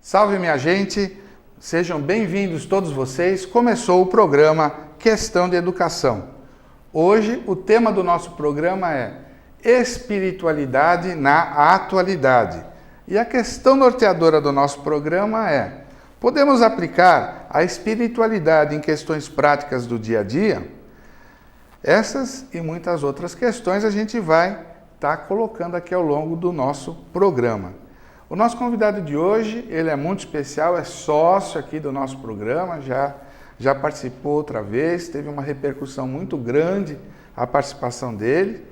Salve minha gente, sejam bem-vindos todos vocês. Começou o programa Questão de Educação. Hoje o tema do nosso programa é Espiritualidade na Atualidade. E a questão norteadora do nosso programa é: podemos aplicar a espiritualidade em questões práticas do dia a dia? Essas e muitas outras questões a gente vai estar colocando aqui ao longo do nosso programa. O nosso convidado de hoje, ele é muito especial, é sócio aqui do nosso programa, já participou outra vez, teve uma repercussão muito grande a participação dele,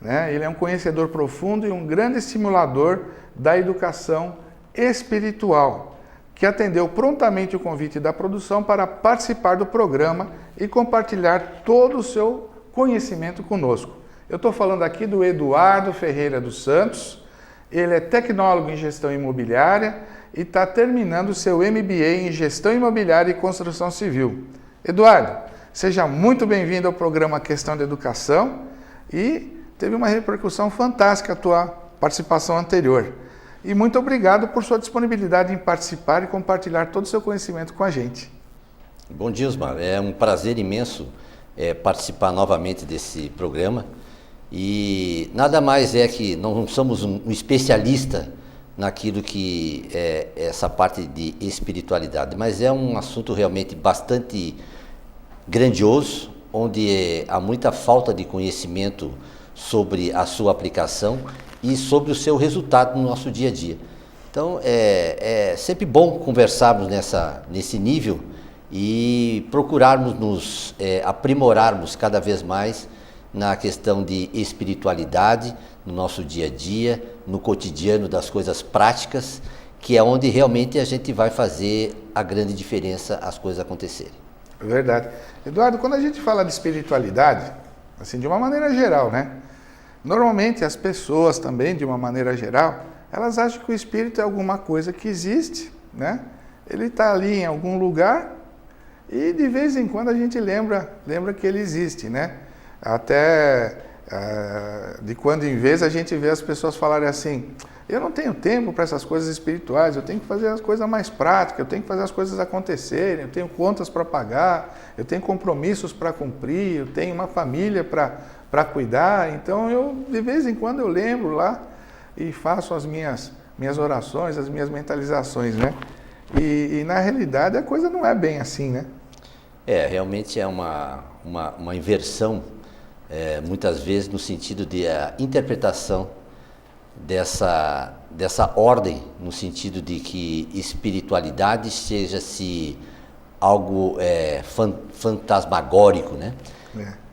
né? Ele é um conhecedor profundo e um grande estimulador da educação espiritual, que atendeu prontamente o convite da produção para participar do programa e compartilhar todo o seu conhecimento conosco. Eu estou falando aqui do Eduardo Ferreira dos Santos. Ele é tecnólogo em gestão imobiliária e está terminando o seu MBA em gestão imobiliária e construção civil. Eduardo, seja muito bem-vindo ao programa Questão de Educação e teve uma repercussão fantástica a tua participação anterior. E muito obrigado por sua disponibilidade em participar e compartilhar todo o seu conhecimento com a gente. Bom dia, Osmar. É um prazer imenso participar novamente desse programa. E nada mais é que não somos um especialista naquilo que é essa parte de espiritualidade, mas é um assunto realmente bastante grandioso, onde há muita falta de conhecimento sobre a sua aplicação e sobre o seu resultado no nosso dia a dia. Então é sempre bom conversarmos nesse nível e procurarmos nos aprimorarmos cada vez mais na questão de espiritualidade, no nosso dia a dia, no cotidiano das coisas práticas, que é onde realmente a gente vai fazer a grande diferença, as coisas acontecerem. É verdade. Eduardo, quando a gente fala de espiritualidade, assim, de uma maneira geral, né? Normalmente as pessoas também, de uma maneira geral, elas acham que o espírito é alguma coisa que existe, né? Ele está ali em algum lugar e de vez em quando a gente lembra que ele existe, né? Até de quando em vez a gente vê as pessoas falarem assim: eu não tenho tempo para essas coisas espirituais, eu tenho que fazer as coisas mais práticas, eu tenho que fazer as coisas acontecerem, eu tenho contas para pagar, eu tenho compromissos para cumprir, eu tenho uma família para cuidar. Então eu de vez em quando eu lembro lá e faço as minhas orações, as minhas mentalizações, né? E na realidade a coisa não é bem assim, né? Realmente é uma inversão, muitas vezes no sentido de a interpretação dessa ordem, no sentido de que espiritualidade seja-se algo fantasmagórico, né?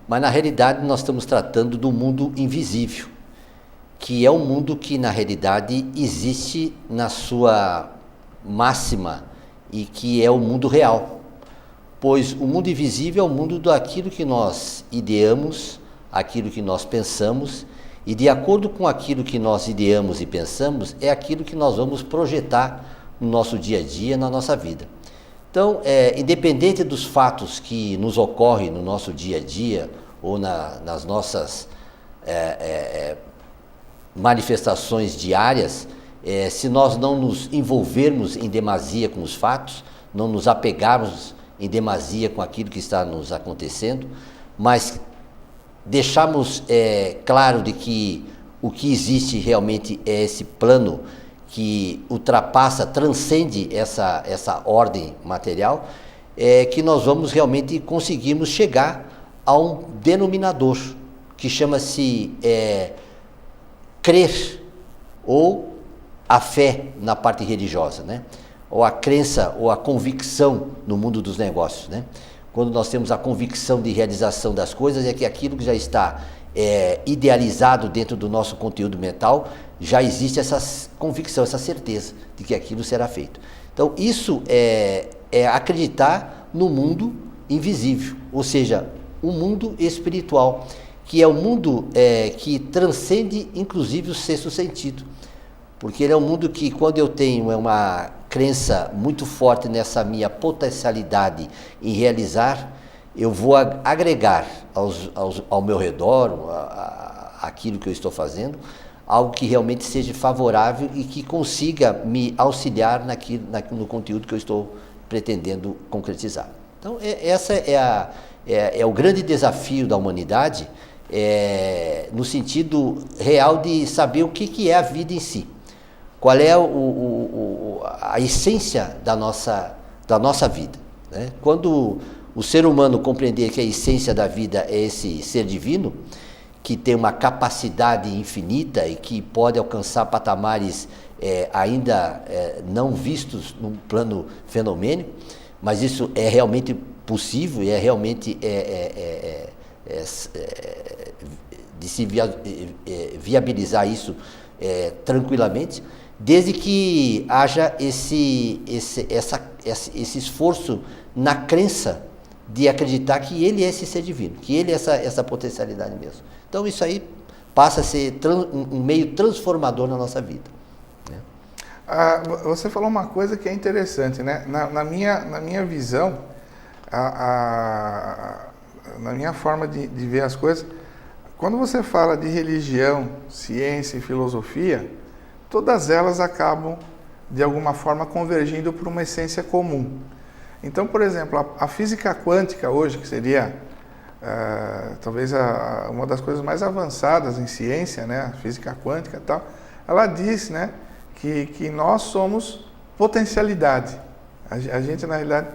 Mas na realidade nós estamos tratando do mundo invisível, que é um mundo que na realidade existe na sua máxima e que é o mundo real. Pois o mundo invisível é o mundo daquilo que nós ideamos, aquilo que nós pensamos, e de acordo com aquilo que nós ideamos e pensamos, é aquilo que nós vamos projetar no nosso dia a dia, na nossa vida. Então, independente dos fatos que nos ocorrem no nosso dia a dia, ou nas nossas manifestações diárias, se nós não nos envolvermos em demasia com os fatos, não nos apegarmos em demasia com aquilo que está nos acontecendo, mas deixarmos claro de que o que existe realmente é esse plano que ultrapassa, transcende essa ordem material, que nós vamos realmente conseguirmos chegar a um denominador que chama-se crer, ou a fé na parte religiosa, né? Ou a crença, ou a convicção no mundo dos negócios, né? Quando nós temos a convicção de realização das coisas, é que aquilo que já está idealizado dentro do nosso conteúdo mental, já existe essa convicção, essa certeza de que aquilo será feito. Então, isso é acreditar no mundo invisível, ou seja, o mundo espiritual, que é o mundo que transcende, inclusive, o sexto sentido. Porque ele é um mundo que, quando eu tenho uma crença muito forte nessa minha potencialidade em realizar, eu vou agregar ao meu redor, aquilo que eu estou fazendo, algo que realmente seja favorável e que consiga me auxiliar no conteúdo que eu estou pretendendo concretizar. Então, essa é o grande desafio da humanidade, no sentido real de saber o que é a vida em si. Qual é a essência da nossa vida, né? Quando o ser humano compreender que a essência da vida é esse ser divino, que tem uma capacidade infinita e que pode alcançar patamares ainda não vistos num plano fenomênico, mas isso é realmente possível e é realmente de se viabilizar isso tranquilamente, desde que haja esse esforço na crença de acreditar que ele é esse ser divino, que ele é essa potencialidade mesmo. Então isso aí passa a ser um meio transformador na nossa vida, né? Você falou uma coisa que é interessante, né? Na minha visão, na minha forma de ver as coisas, quando você fala de religião, ciência e filosofia, todas elas acabam, de alguma forma, convergindo para uma essência comum. Então, por exemplo, a física quântica hoje, que seria talvez uma das coisas mais avançadas em ciência, né, a física quântica e tal, ela diz, né, que nós somos potencialidade. A gente, na realidade,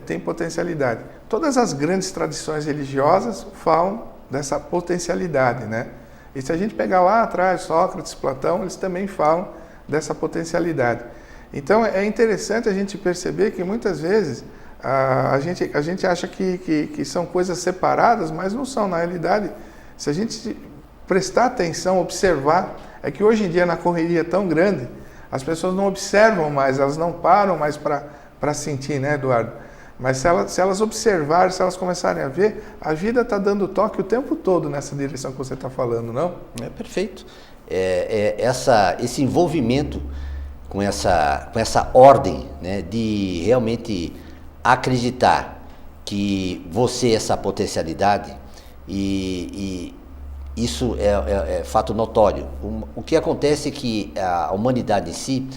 tem potencialidade. Todas as grandes tradições religiosas falam dessa potencialidade, né? E se a gente pegar lá atrás, Sócrates, Platão, eles também falam dessa potencialidade. Então, é interessante a gente perceber que muitas vezes a gente acha que são coisas separadas, mas não são. Na realidade, se a gente prestar atenção, observar, é que hoje em dia, na correria tão grande, as pessoas não observam mais, elas não param mais para sentir, né, Eduardo? Mas se elas observarem, se elas começarem a ver, a vida está dando toque o tempo todo nessa direção que você está falando, não? É perfeito. Esse envolvimento com essa ordem, né, de realmente acreditar que você é essa potencialidade, e isso é fato notório. O que acontece é que a humanidade em si,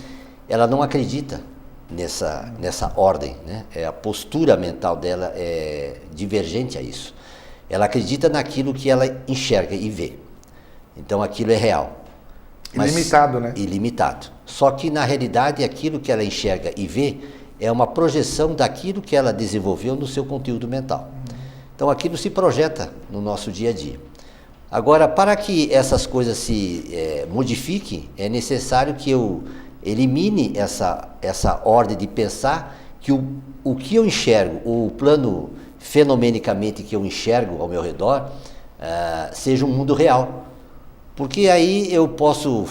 ela não acredita nessa ordem, né? A postura mental dela é divergente a isso. Ela acredita naquilo que ela enxerga e vê. Então aquilo é real. Ilimitado, né? Ilimitado. Só que na realidade aquilo que ela enxerga e vê é uma projeção daquilo que ela desenvolveu no seu conteúdo mental. Então aquilo se projeta no nosso dia a dia. Agora, para que essas coisas se modifiquem, é necessário que eu elimine essa ordem de pensar que o que eu enxergo, o plano fenomenicamente que eu enxergo ao meu redor, seja um mundo real. Porque aí eu posso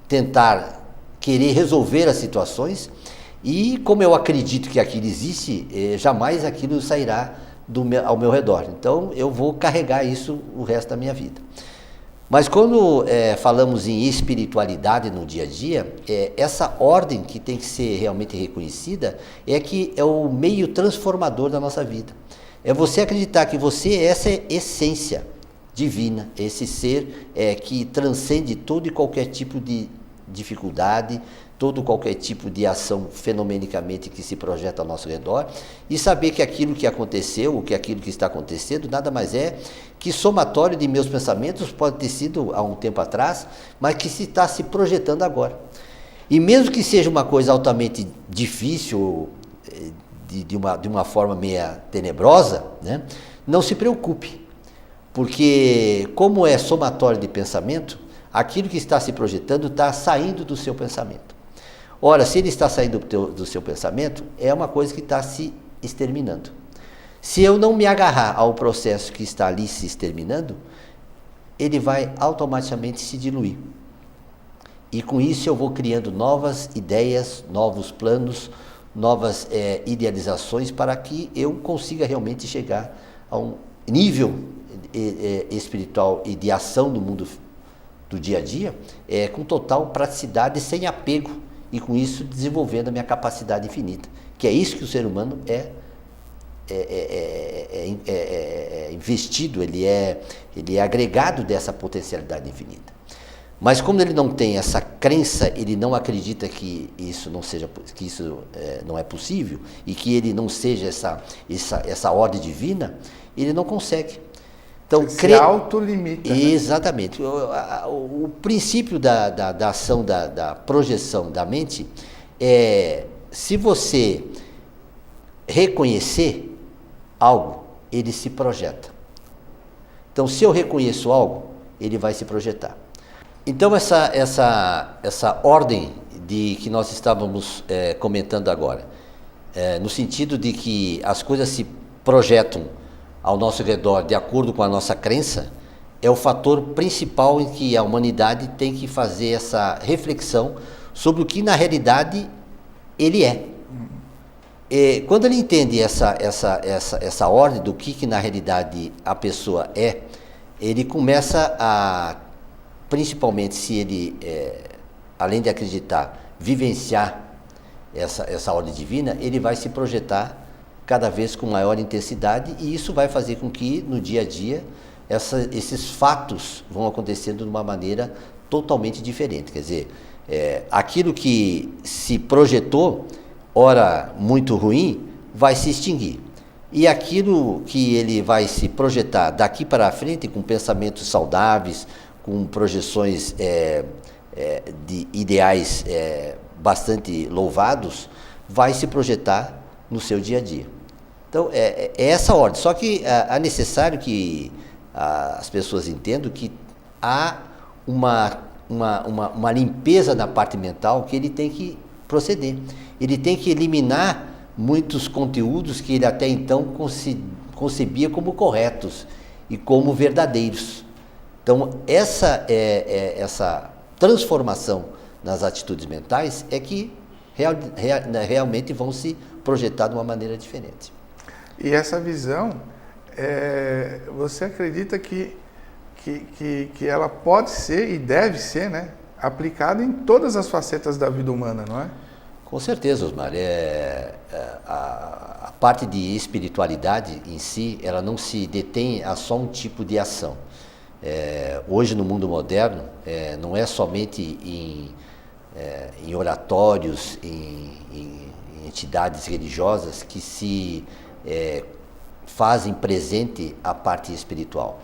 tentar querer resolver as situações e, como eu acredito que aquilo existe, jamais aquilo sairá ao meu redor. Então eu vou carregar isso o resto da minha vida. Mas quando falamos em espiritualidade no dia a dia, essa ordem que tem que ser realmente reconhecida é que é o meio transformador da nossa vida. É você acreditar que você é essa essência divina, esse ser que transcende todo e qualquer tipo de dificuldade, todo qualquer tipo de ação fenomenicamente que se projeta ao nosso redor, e saber que aquilo que aconteceu, que aquilo que está acontecendo, nada mais é que somatório de meus pensamentos, pode ter sido há um tempo atrás, mas que se está se projetando agora. E mesmo que seja uma coisa altamente difícil, de uma forma meia tenebrosa, né, não se preocupe, porque como é somatório de pensamento, aquilo que está se projetando está saindo do seu pensamento. Ora, se ele está saindo do seu pensamento, é uma coisa que está se exterminando. Se eu não me agarrar ao processo que está ali se exterminando, ele vai automaticamente se diluir. E com isso eu vou criando novas ideias, novos planos, novas idealizações para que eu consiga realmente chegar a um nível espiritual e de ação do mundo do dia a dia, com total praticidade, sem apego, e com isso desenvolvendo a minha capacidade infinita, que é isso que o ser humano é investido, ele é agregado dessa potencialidade infinita. Mas como ele não tem essa crença, ele não acredita que isso não é possível e que ele não seja essa ordem divina, ele não consegue. Então, se autolimita. Exatamente. O princípio da ação, da projeção da mente é, se você reconhecer algo, ele se projeta. Então, se eu reconheço algo, ele vai se projetar. Então, essa ordem que nós estávamos comentando agora, no sentido de que as coisas se projetam ao nosso redor de acordo com a nossa crença, é o fator principal em que a humanidade tem que fazer essa reflexão sobre o que na realidade ele é. Quando ele entende essa ordem do que na realidade a pessoa é, ele começa a, principalmente se ele, além de acreditar, vivenciar essa ordem divina, ele vai se projetar cada vez com maior intensidade, e isso vai fazer com que no dia a dia esses fatos vão acontecendo de uma maneira totalmente diferente. Quer dizer, aquilo que se projetou, ora muito ruim, vai se extinguir. E aquilo que ele vai se projetar daqui para frente, com pensamentos saudáveis, com projeções de ideais bastante louvados, vai se projetar no seu dia a dia. Então, é essa ordem. Só que é necessário que as pessoas entendam que há uma limpeza na parte mental que ele tem que proceder. Ele tem que eliminar muitos conteúdos que ele até então concebia como corretos e como verdadeiros. Então, essa transformação nas atitudes mentais é que realmente vão se projetar de uma maneira diferente. E essa visão, você acredita que ela pode ser e deve ser, né, aplicada em todas as facetas da vida humana, não é? Com certeza, Osmar. A parte de espiritualidade em si, ela não se detém a só um tipo de ação. Hoje, no mundo moderno, não é somente em oratórios, em entidades religiosas que se fazem presente a parte espiritual.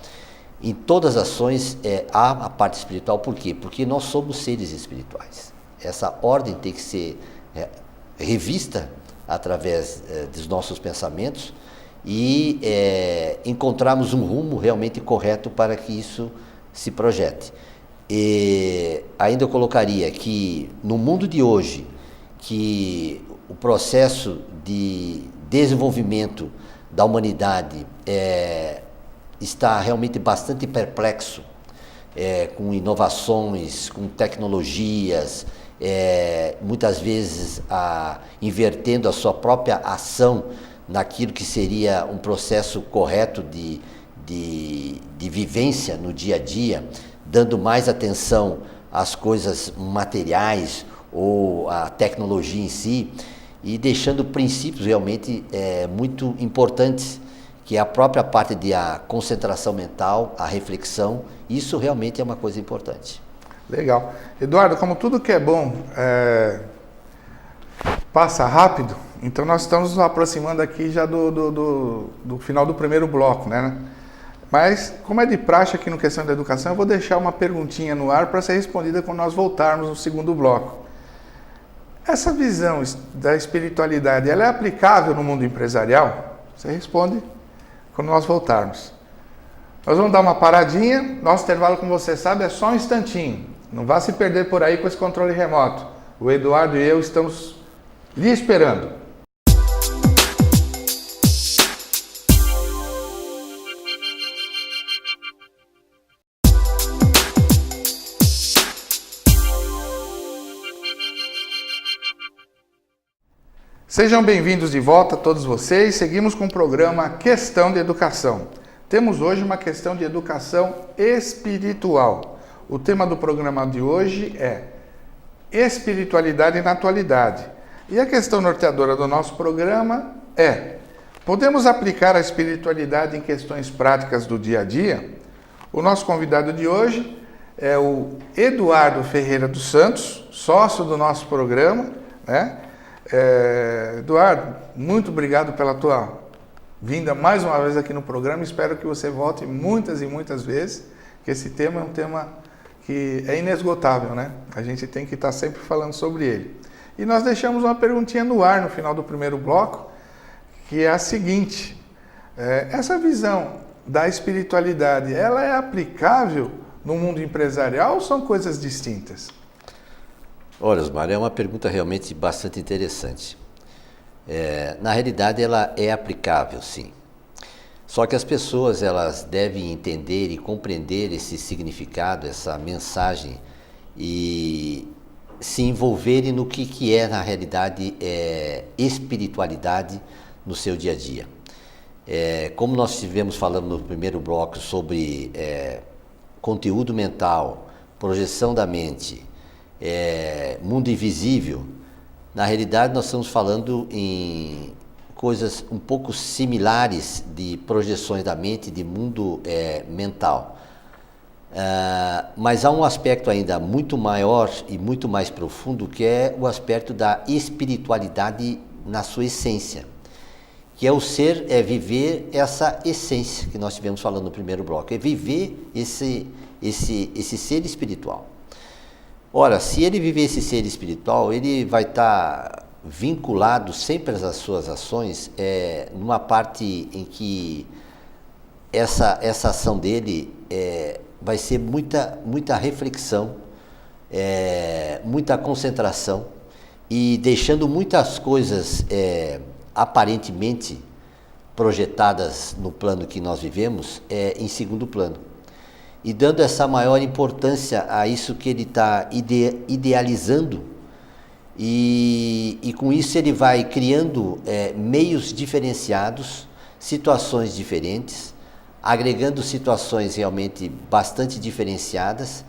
Em todas as ações há a parte espiritual. Por quê? Porque nós somos seres espirituais. Essa ordem tem que ser revista através dos nossos pensamentos e encontrarmos um rumo realmente correto para que isso se projete. E ainda eu colocaria que no mundo de hoje, que o processo de desenvolvimento da humanidade está realmente bastante perplexo, com inovações, com tecnologias, muitas vezes invertendo a sua própria ação naquilo que seria um processo correto de vivência no dia a dia, dando mais atenção às coisas materiais ou à tecnologia em si, e deixando princípios realmente muito importantes, que é a própria parte da concentração mental, a reflexão. Isso realmente é uma coisa importante. Legal. Eduardo, como tudo que é bom passa rápido, então nós estamos nos aproximando aqui já do final do primeiro bloco, né? Mas, como é de praxe aqui no Questão da Educação, eu vou deixar uma perguntinha no ar para ser respondida quando nós voltarmos no segundo bloco. Essa visão da espiritualidade, ela é aplicável no mundo empresarial? Você responde quando nós voltarmos. Nós vamos dar uma paradinha, nosso intervalo, como você sabe, é só um instantinho. Não vá se perder por aí com esse controle remoto. O Eduardo e eu estamos lhe esperando. Sejam bem-vindos de volta todos vocês. Seguimos com o programa Questão de Educação. Temos hoje uma questão de educação espiritual. O tema do programa de hoje é espiritualidade na atualidade. E a questão norteadora do nosso programa é: podemos aplicar a espiritualidade em questões práticas do dia a dia? O nosso convidado de hoje é o Eduardo Ferreira dos Santos, sócio do nosso programa, né? Eduardo, muito obrigado pela tua vinda mais uma vez aqui no programa. Espero que você volte muitas e muitas vezes, que esse tema é um tema que é inesgotável, né? A gente tem que estar sempre falando sobre ele. E nós deixamos uma perguntinha no ar no final do primeiro bloco, que é a seguinte: essa visão da espiritualidade, ela é aplicável no mundo empresarial ou são coisas distintas? Olha, Osmar, é uma pergunta realmente bastante interessante. Na realidade, ela é aplicável, sim. Só que as pessoas elas devem entender e compreender esse significado, essa mensagem e se envolverem no que é, na realidade, espiritualidade no seu dia a dia. Como nós estivemos falando no primeiro bloco sobre conteúdo mental, projeção da mente, mundo invisível, na realidade nós estamos falando em coisas um pouco similares de projeções da mente, de mundo mental. Mas há um aspecto ainda muito maior e muito mais profundo, que é o aspecto da espiritualidade na sua essência, que é o ser, viver essa essência que nós estivemos falando no primeiro bloco, é viver esse ser espiritual. Ora, se ele viver esse ser espiritual, ele vai estar vinculado sempre às suas ações, numa parte em que essa ação dele vai ser muita reflexão, muita concentração, e deixando muitas coisas aparentemente projetadas no plano que nós vivemos em segundo plano, e dando essa maior importância a isso que ele está idealizando, e com isso ele vai criando meios diferenciados, situações diferentes, agregando situações realmente bastante diferenciadas,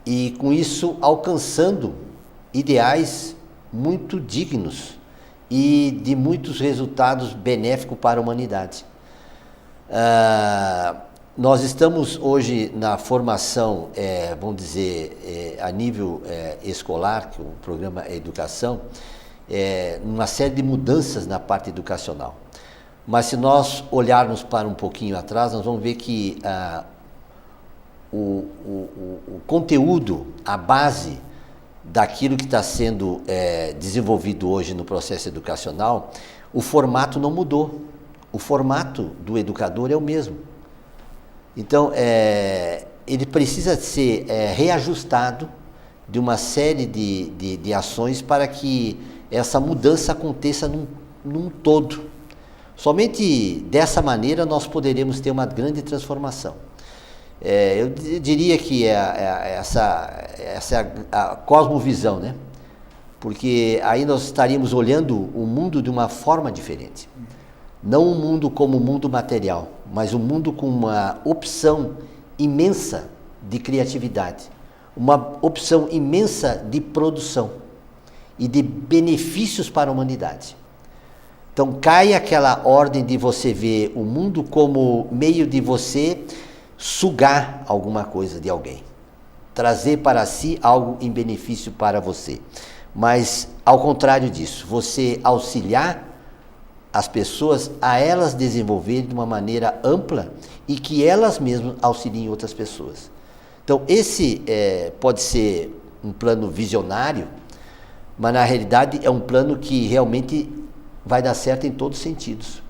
e com isso alcançando ideais muito dignos e de muitos resultados benéficos para a humanidade. Nós estamos hoje na formação, vamos dizer, a nível escolar, que o programa é educação, uma série de mudanças na parte educacional. Mas se nós olharmos para um pouquinho atrás, nós vamos ver que o conteúdo, a base daquilo que está sendo desenvolvido hoje no processo educacional, o formato não mudou. O formato do educador é o mesmo. Então, ele precisa ser reajustado de uma série de ações para que essa mudança aconteça num todo. Somente dessa maneira nós poderemos ter uma grande transformação. Eu diria que essa é a cosmovisão, né? Porque aí nós estaríamos olhando o mundo de uma forma diferente. Não um mundo como o mundo material, mas um mundo com uma opção imensa de criatividade, uma opção imensa de produção e de benefícios para a humanidade. Então cai aquela ordem de você ver o mundo como meio de você sugar alguma coisa de alguém, trazer para si algo em benefício para você. Mas ao contrário disso, você auxiliar as pessoas a elas desenvolverem de uma maneira ampla e que elas mesmas auxiliem outras pessoas. Então esse pode ser um plano visionário, mas na realidade é um plano que realmente vai dar certo em todos os sentidos,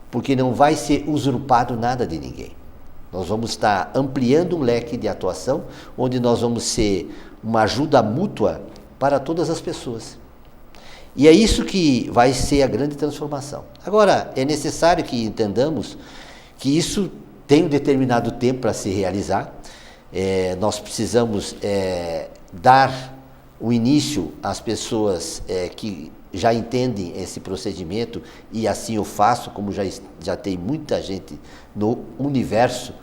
porque não vai ser usurpado nada de ninguém. Nós vamos estar ampliando um leque de atuação, onde nós vamos ser uma ajuda mútua para todas as pessoas. E é isso que vai ser a grande transformação. Agora, é necessário que entendamos que isso tem um determinado tempo para se realizar. Nós precisamos dar o início às pessoas que já entendem esse procedimento, e assim eu faço, como já tem muita gente no universo,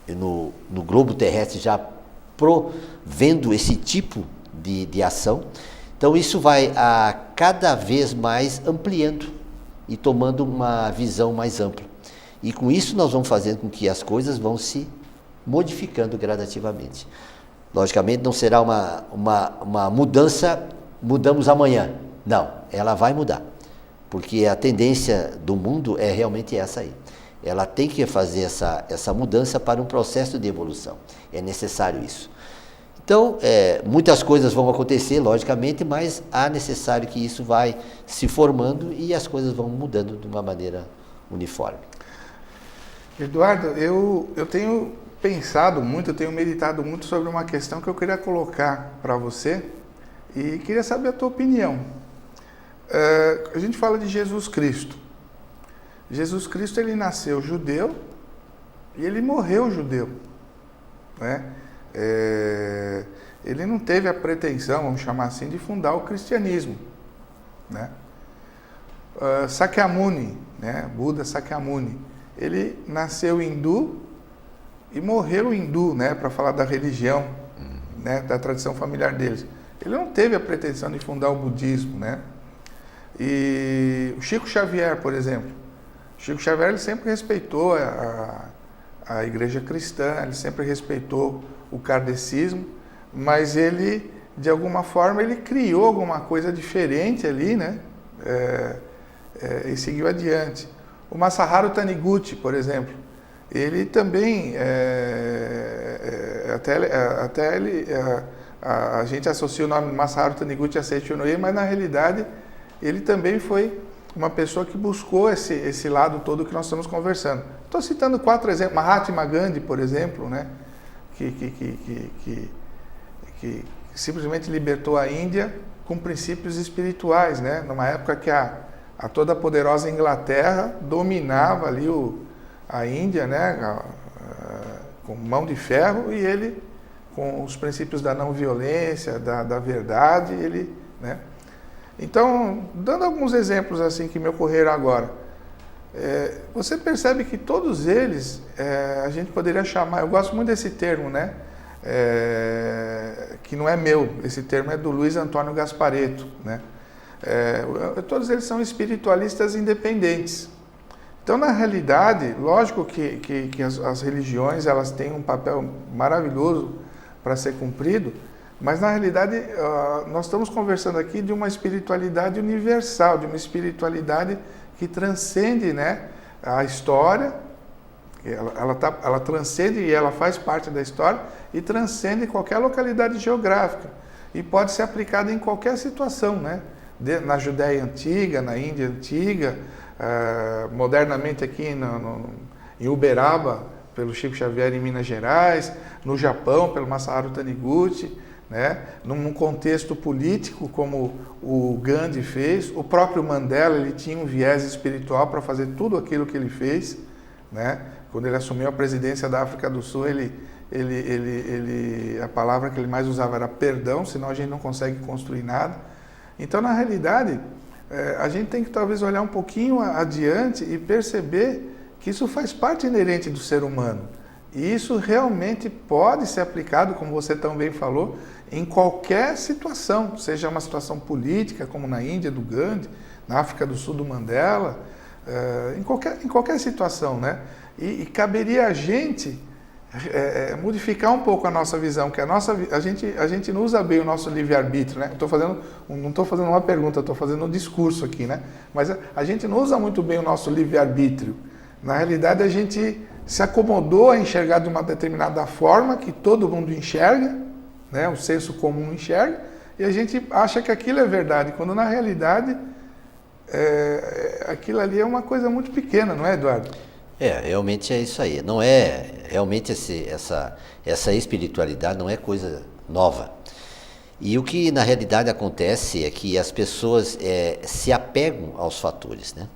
no globo terrestre, já provendo esse tipo de ação. Então isso vai a cada vez mais ampliando e tomando uma visão mais ampla. E com isso nós vamos fazendo com que as coisas vão se modificando gradativamente. Logicamente não será uma mudança, mudamos amanhã. Não, ela vai mudar. Porque a tendência do mundo é realmente essa aí. Ela tem que fazer essa mudança para um processo de evolução. É necessário isso. Então, muitas coisas vão acontecer, logicamente, mas há necessário que isso vai se formando e as coisas vão mudando de uma maneira uniforme. Eduardo, eu tenho pensado muito, eu tenho meditado muito sobre uma questão que eu queria colocar para você e queria saber a tua opinião. A gente fala de Jesus Cristo. Jesus Cristo, ele nasceu judeu e ele morreu judeu, né? Ele não teve a pretensão, vamos chamar assim, de fundar o cristianismo, né? Sakyamuni, né? Buda Sakyamuni, ele nasceu hindu e morreu hindu, né? Para falar da religião, né? Da tradição familiar deles. Ele não teve a pretensão de fundar o budismo, né? E o Chico Xavier, por exemplo, Chico Xavier, ele sempre respeitou a igreja cristã, ele sempre respeitou o kardecismo, mas ele, de alguma forma, ele criou alguma coisa diferente ali, né? E seguiu adiante. O Masaharu Taniguchi, por exemplo, ele também, a gente associa o nome Masaharu Taniguchi a Seiichi Noe, mas na realidade ele também foi uma pessoa que buscou esse lado todo que nós estamos conversando. Estou citando 4 exemplos. Mahatma Gandhi, por exemplo, né? Que simplesmente libertou a Índia com princípios espirituais, né? Numa época que a toda poderosa Inglaterra dominava ali a Índia, né? Com mão de ferro, e ele, com os princípios da não violência, da verdade, ele, né? Então, dando alguns exemplos assim que me ocorreram agora, você percebe que todos eles, a gente poderia chamar, eu gosto muito desse termo, né? Que não é meu, esse termo é do Luiz Antônio Gasparetto, né? Todos eles são espiritualistas independentes. Então, na realidade, lógico que as religiões, elas têm um papel maravilhoso para ser cumprido, mas na realidade nós estamos conversando aqui de uma espiritualidade universal, de uma espiritualidade que transcende, né, a história. Ela transcende e ela faz parte da história e transcende qualquer localidade geográfica e pode ser aplicada em qualquer situação, né? Na Judéia antiga, na Índia antiga, modernamente aqui em Uberaba, pelo Chico Xavier em Minas Gerais, no Japão, pelo Masaharu Taniguchi, né? Num contexto político como o Gandhi fez. O próprio Mandela, ele tinha um viés espiritual para fazer tudo aquilo que ele fez, né? Quando ele assumiu a presidência da África do Sul, a palavra que ele mais usava era perdão, senão a gente não consegue construir nada. Então, na realidade, a gente tem que talvez olhar um pouquinho adiante e perceber que isso faz parte inerente do ser humano. E isso realmente pode ser aplicado, como você também falou, em qualquer situação, seja uma situação política, como na Índia do Gandhi, na África do Sul do Mandela, em qualquer situação, né? E caberia a gente modificar um pouco a nossa visão, que a gente não usa bem o nosso livre-arbítrio, né? Não estou fazendo uma pergunta, estou fazendo um discurso aqui, né? Mas a gente não usa muito bem o nosso livre-arbítrio. Na realidade, a gente se acomodou a enxergar de uma determinada forma que todo mundo enxerga, né? O senso comum enxerga, e a gente acha que aquilo é verdade, quando na realidade aquilo ali é uma coisa muito pequena, não é, Eduardo? Realmente é isso aí. Não é realmente essa espiritualidade não é coisa nova. E o que na realidade acontece é que as pessoas se apegam aos fatores, né?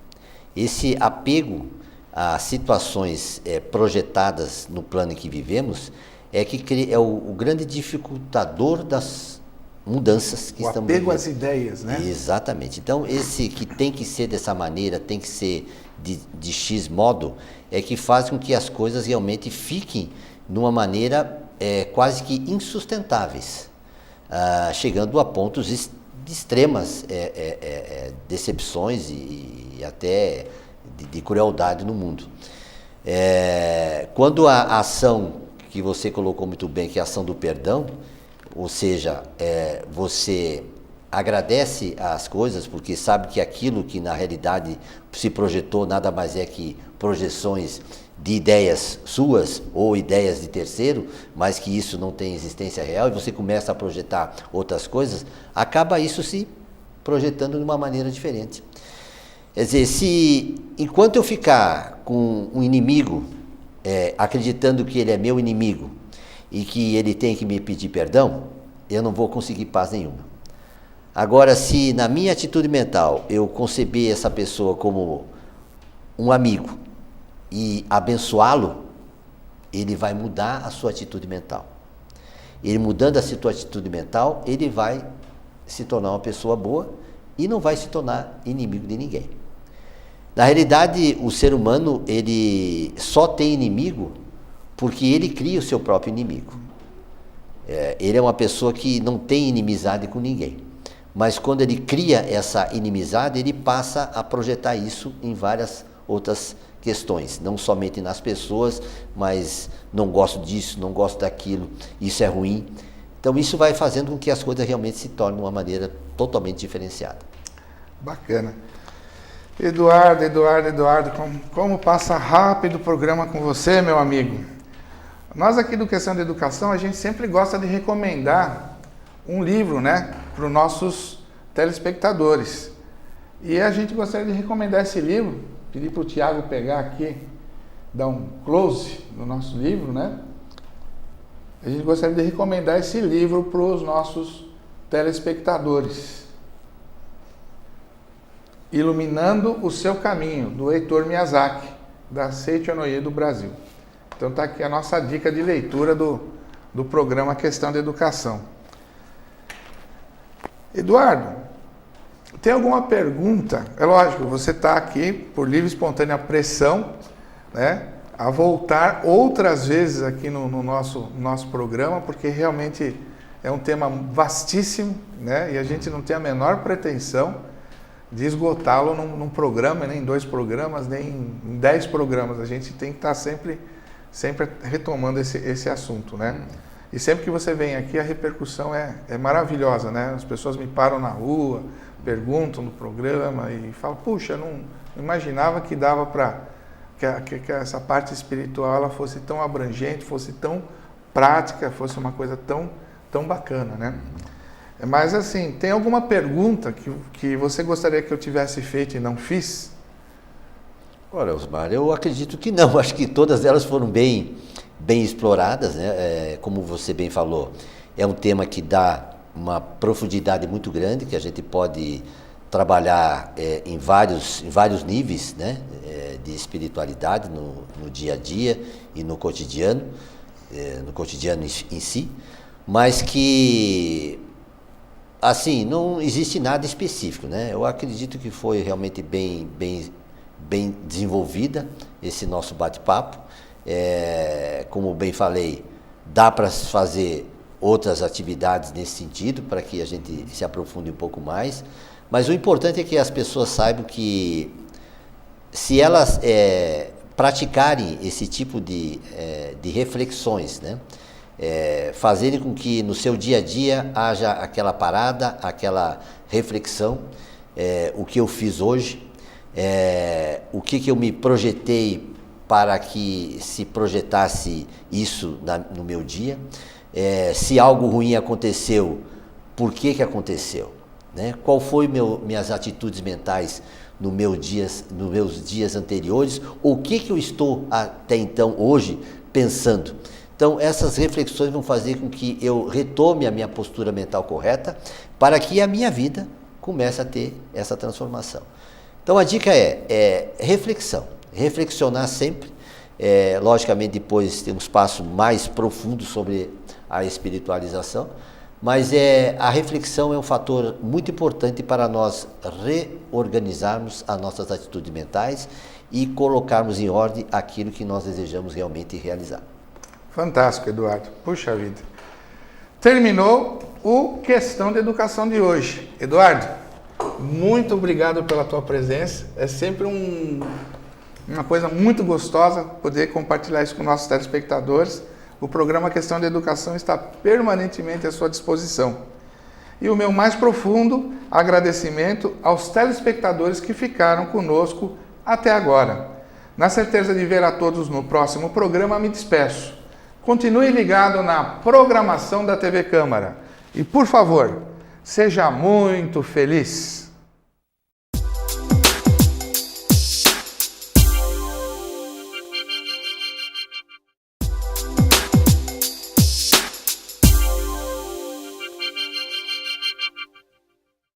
Esse apego a situações projetadas no plano em que vivemos é o grande dificultador das mudanças que estamos vivendo. O apego às ideias, né? Exatamente. Então, esse que tem que ser dessa maneira, tem que ser de X modo, é que faz com que as coisas realmente fiquem de uma maneira quase que insustentáveis, chegando a pontos de extremas decepções e até de crueldade no mundo. Quando a ação que você colocou muito bem, que é a ação do perdão, ou seja, você agradece as coisas porque sabe que aquilo que na realidade se projetou nada mais é que projeções de ideias suas ou ideias de terceiro, mas que isso não tem existência real, e você começa a projetar outras coisas, acaba isso se projetando de uma maneira diferente. Quer dizer, se enquanto eu ficar com um inimigo, acreditando que ele é meu inimigo e que ele tem que me pedir perdão, eu não vou conseguir paz nenhuma. Agora, se na minha atitude mental eu conceber essa pessoa como um amigo e abençoá-lo, ele vai mudar a sua atitude mental. Ele mudando a sua atitude mental, ele vai se tornar uma pessoa boa e não vai se tornar inimigo de ninguém. Na realidade, o ser humano, ele só tem inimigo porque ele cria o seu próprio inimigo. Ele é uma pessoa que não tem inimizade com ninguém. Mas quando ele cria essa inimizade, ele passa a projetar isso em várias outras questões, não somente nas pessoas, mas não gosto disso, não gosto daquilo, isso é ruim. Então isso vai fazendo com que as coisas realmente se tornem de uma maneira totalmente diferenciada. Bacana. Eduardo, como passa rápido o programa com você, meu amigo. Nós aqui do Questão de Educação, a gente sempre gosta de recomendar um livro, né, para os nossos telespectadores. E a gente gostaria de recomendar esse livro, pedir para o Tiago pegar aqui, dar um close no nosso livro, né? A gente gostaria de recomendar esse livro para os nossos telespectadores. Iluminando o Seu Caminho, do Heitor Miyazaki, da Seiichi Onoye do Brasil. Então está aqui a nossa dica de leitura do programa Questão de Educação. Eduardo, tem alguma pergunta? É lógico, você está aqui por livre e espontânea pressão, né, a voltar outras vezes aqui no nosso programa, porque realmente é um tema vastíssimo, né, e a gente não tem a menor pretensão de esgotá-lo num programa, nem em 2 programas, nem em 10 programas. A gente tem que estar sempre retomando esse assunto, né? E sempre que você vem aqui, a repercussão é maravilhosa, né? As pessoas me param na rua, perguntam no programa e falam, puxa, não imaginava que dava para que essa parte espiritual ela fosse tão abrangente, fosse tão prática, fosse uma coisa tão bacana, né? Mas assim, tem alguma pergunta que você gostaria que eu tivesse feito e não fiz? Olha, Osmar, eu acredito que não. Acho que todas elas foram bem exploradas, né? Como você bem falou, é um tema que dá uma profundidade muito grande, que a gente pode trabalhar em vários níveis, né? De espiritualidade no dia a dia e no cotidiano em si, mas que assim, não existe nada específico, né? Eu acredito que foi realmente bem desenvolvida esse nosso bate-papo. Como bem falei, dá para fazer outras atividades nesse sentido, para que a gente se aprofunde um pouco mais. Mas o importante é que as pessoas saibam que se elas praticarem esse tipo de reflexões, né? Fazerem com que no seu dia a dia haja aquela parada, aquela reflexão, o que eu fiz hoje, o que eu me projetei para que se projetasse isso no meu dia, se algo ruim aconteceu, por que aconteceu, né? Qual foi minhas atitudes mentais nos meus dias anteriores, o que eu estou até então hoje pensando. Então, essas reflexões vão fazer com que eu retome a minha postura mental correta para que a minha vida comece a ter essa transformação. Então, a dica é reflexão, reflexionar sempre. Logicamente, depois tem um espaço mais profundo sobre a espiritualização, mas a reflexão é um fator muito importante para nós reorganizarmos as nossas atitudes mentais e colocarmos em ordem aquilo que nós desejamos realmente realizar. Fantástico, Eduardo. Puxa vida. Terminou o Questão de Educação de hoje. Eduardo, muito obrigado pela tua presença. É sempre uma coisa muito gostosa poder compartilhar isso com nossos telespectadores. o programa Questão de Educação está permanentemente à sua disposição. E o meu mais profundo agradecimento aos telespectadores que ficaram conosco até agora. Na certeza de ver a todos no próximo programa, me despeço. Continue ligado na programação da TV Câmara. E, por favor, seja muito feliz!